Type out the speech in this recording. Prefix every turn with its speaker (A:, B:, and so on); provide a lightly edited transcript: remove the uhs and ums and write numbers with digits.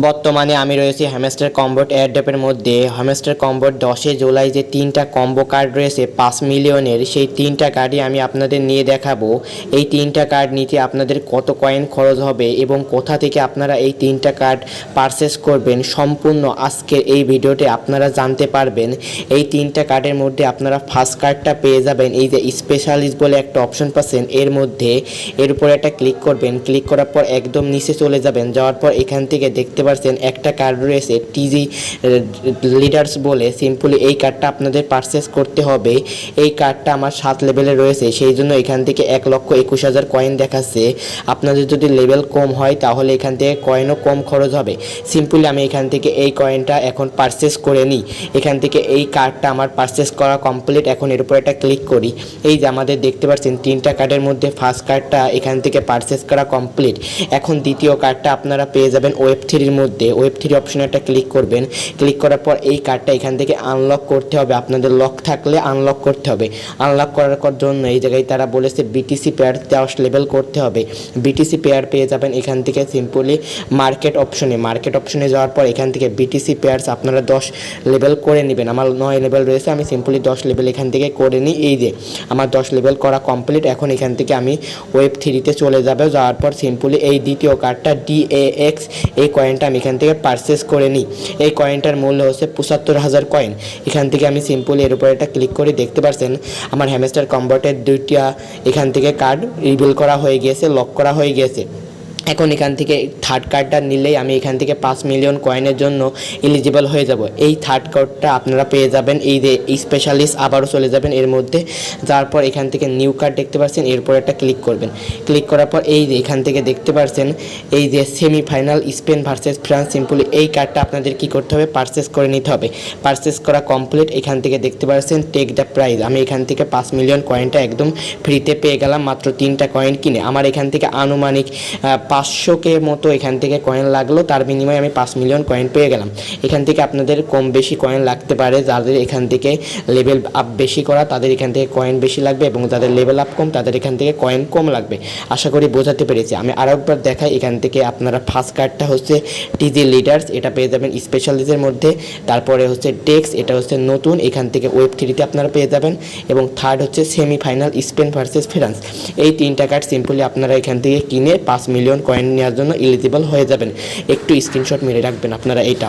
A: বর্তমানে আমি রয়েছি হ্যামস্টার কম্বোট এয়ারড্রপের মধ্যে। হ্যামস্টার কম্বোট 10 জুলাই যে 3টা কম্বো কার্ড রয়েছে 5 মিলিয়নের, সেই 3টা কার্ডই আমি আপনাদের নিয়ে দেখাবো। এই 3টা কার্ড নিতে আপনাদের কত কয়েন খরচ হবে এবং কোথা থেকে আপনারা এই 3টা কার্ড পারচেস করবেন, সম্পূর্ণ আজকের এই ভিডিওতে আপনারা জানতে পারবেন। এই 3টা কার্ডের মধ্যে আপনারা ফার্স্ট কার্ডটা পেয়ে যাবেন এই যে স্পেশালিস্ট বলে একটা অপশন পাচ্ছেন, এর মধ্যে এর উপরে একটা ক্লিক করবেন। ক্লিক করার পর একদম নিচে চলে যাবেন। যাওয়ার পর এখান থেকে দেখতে পাচ্ছেন একটা কার্ড রয়েছে টিজি লিডার্স বলে। সিম্পলি এই কার্ডটা আপনাদের পারচেস করতে হবে। এই কার্ডটা আমার 7 লেভেলে রয়েছে, সেই জন্য এখান থেকে 1,21,000 কয়েন দেখাচ্ছে। আপনাদের যদি লেভেল কম হয় তাহলে এখান থেকে কয়েনও কম খরচ হবে। সিম্পলি আমি এখান থেকে এই কয়েনটা এখন পারচেস করে নিই। এখান থেকে এই কার্ডটা আমার পারচেস করা কমপ্লিট। এখন এর উপর একটা ক্লিক করি। এই যে আমাদের দেখতে পাচ্ছেন 3টা কার্ডের মধ্যে ফার্স্ট কার্ডটা এখান থেকে পারচেস করা কমপ্লিট। এখন দ্বিতীয় কার্ডটা আপনারা পেয়ে যাবেন ওয়েব 3 মধ্যে। ওয়েব 3 অপশনে একটা ক্লিক করবেন। ক্লিক করার পর এই কার্ডটা এখান থেকে আনলক করতে হবে। আপনাদের লক থাকলে আনলক করতে হবে। আনলক করার জন্য এই জায়গায় তারা বলেছে বিটিসি পেয়ার 10 লেভেল করতে হবে। বিটিসি পেয়ার পেয়ে যাবেন এখান থেকে সিম্পলি মার্কেট অপশনে। মার্কেট অপশনে যাওয়ার পর এখান থেকে বিটিসি পেয়ার্স আপনারা 10 লেভেল করে নেবেন। আমার 9 লেভেল রয়েছে, আমি সিম্পলি 10 লেভেল এখান থেকে করে নিই। এই যে আমার 10 লেভেল করা কমপ্লিট। এখন এখান থেকে আমি ওয়েব 3তে চলে যাবে। যাওয়ার পর সিম্পলি এই দ্বিতীয় কার্ডটা DAX, এই কয়েনটা আমি এখান থেকে পারচেস করে নিই। এই কয়েনটার মূল্য হচ্ছে 75,000 কয়েন। এখান থেকে আমি সিম্পলি এর উপরে একটা ক্লিক করে দেখতে পাচ্ছেন আমার হ্যামস্টার কম্বোটের 2টা এখান থেকে কার্ড রিভিল করা হয়ে গিয়েছে, লক করা হয়ে গিয়েছে। এখন এখান থেকে থার্ড কার্ডটা নিলেই আমি এখান থেকে 5 মিলিয়ন কয়েনের জন্য এলিজিবল হয়ে যাব। এই থার্ড কার্ডটা আপনারা পেয়ে যাবেন এই যে স্পেশালিস্ট। আবারও চলে যাবেন এর মধ্যে। যাওয়ার পর এখান থেকে নিউ কার্ড দেখতে পাচ্ছেন, এরপর একটা ক্লিক করবেন। ক্লিক করার পর এই যে এখান থেকে দেখতে পাচ্ছেন এই যে semifinal Spain versus France. Simply এই কার্ডটা আপনাদের কি করতে হবে, পারচেস করে নিতে হবে। পারচেস করা কমপ্লিট। এখান থেকে দেখতে পাচ্ছেন টেক দ্য প্রাইজ। আমি এখান থেকে 5 মিলিয়ন কয়েনটা একদম ফ্রিতে পেয়ে গেলাম মাত্র 3টা কয়েন কিনে। আমার এখান থেকে আনুমানিক 500K মতো এখান থেকে কয়েন লাগলো, তার বিনিময়ে আমি 5 মিলিয়ন কয়েন পেয়ে গেলাম। এখান থেকে আপনাদের কম বেশি কয়েন লাগতে পারে। যাদের এখান থেকে লেভেল আপ বেশি করা তাদের এখান থেকে কয়েন বেশি লাগবে, এবং যাদের লেভেল আপ কম তাদের এখান থেকে কয়েন কম লাগবে। আশা করি বোঝাতে পেরেছি। আমি আরও একবার দেখাই। এখান থেকে আপনারা ফার্স্ট কার্ডটা হচ্ছে টিজি লিডার্স, এটা পেয়ে যাবেন স্পেশালিস্টের মধ্যে। তারপরে হচ্ছে ডেক্স, এটা হচ্ছে নতুন, এখান থেকে ওয়েব 3তে আপনারা পেয়ে যাবেন। এবং থার্ড হচ্ছে সেমিফাইনাল স্পেন ভার্সেস ফ্রান্স। এই 3টা কার্ড সিম্পলি আপনারা এখান থেকে কিনে 5 মিলিয়ন কয়েন নেওয়ার জন্য এলিজিবল হয়ে যাবেন। একটু স্ক্রিনশট মেরে রাখবেন আপনারা এইটা।